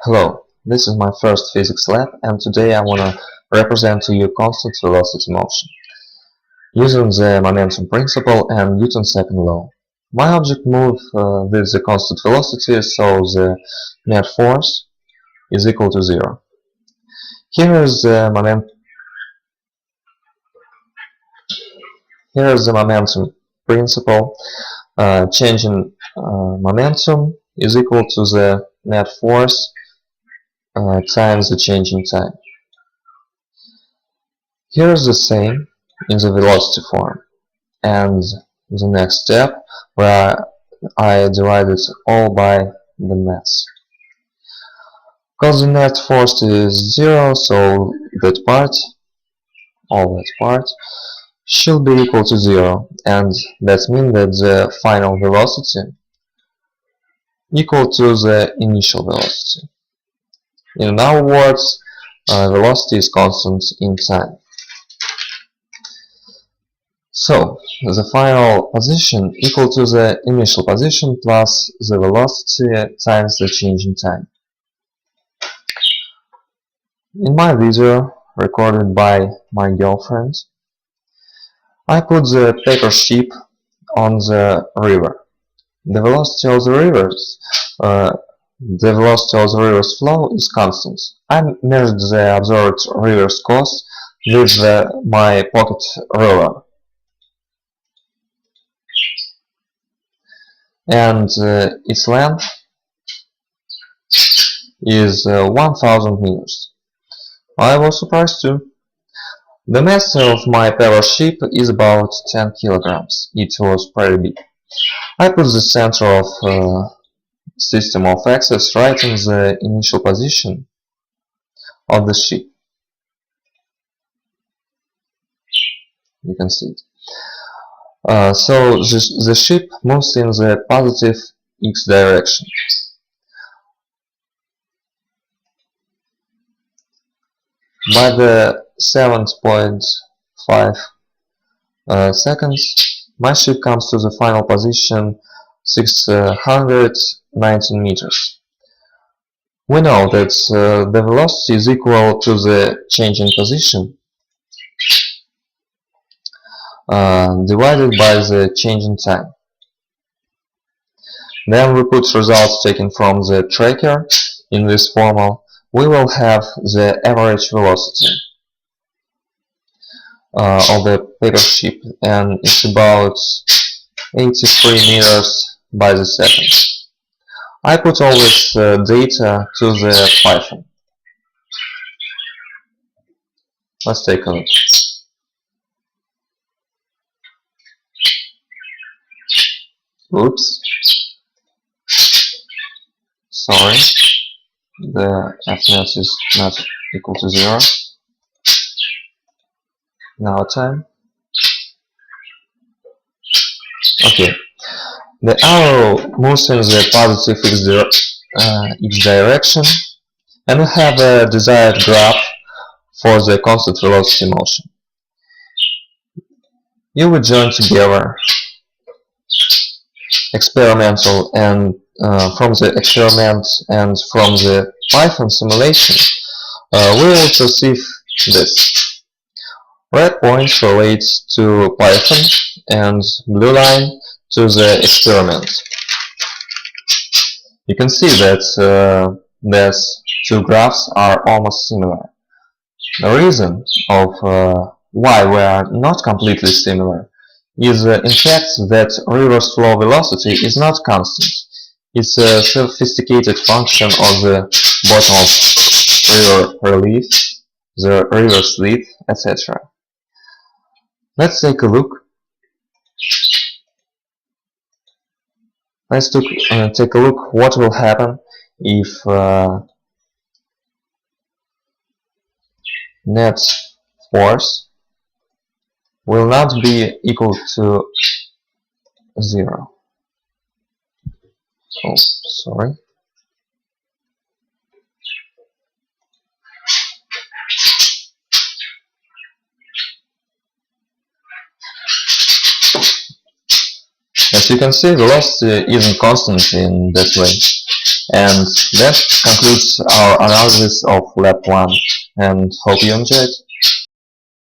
Hello, this is my first physics lab and today I want to represent to you constant velocity motion using the momentum principle and Newton's second law. My object moves with the constant velocity, so the net force is equal to zero. Here is the momentum principle. Change in momentum is equal to the net force times the change in time. Here is the same in the velocity form, and the next step where I divide it all by the mass. Because the net force is zero, so all that part, should be equal to zero, and that means that the final velocity equal to the initial velocity. In other words, velocity is constant in time. So, the final position equal to the initial position plus the velocity times the change in time. In my video, recorded by my girlfriend, I put the paper ship on the river. The velocity of the river's flow is constant. I measured the observed river's course with my pocket ruler. And its length is 1000 meters. I was surprised too. The mass of my paper ship is about 10 kilograms. It was pretty big. I put the center of system of axis right in the initial position of the ship. You can see it. So the ship moves in the positive x direction. By the 7.5 seconds, my ship comes to the final position 619 meters. We know that the velocity is equal to the change in position divided by the change in time. Then we put results taken from the tracker in this formula. We will have the average velocity of the paper ship, and it's about 83 meters by the second. I put all this data to the Python. Let's take a look. Oops. Sorry. The fnet is not equal to 0. Now time. Okay. The arrow moves in the positive x direction, and we have a desired graph for the constant velocity motion. You will join together experimental and from the experiment and from the Python simulation, we will perceive this. Red point relates to Python and blue line to the experiment. You can see that these two graphs are almost similar. The reason of why we are not completely similar is in fact that river's flow velocity is not constant. It's a sophisticated function of the bottom of river relief, the river's width, etc. Let's take a look. Let's take a look what will happen if net force will not be equal to 0. Oh, sorry. As you can see, velocity isn't constant in that way. And that concludes our analysis of Lab 1, and hope you enjoyed.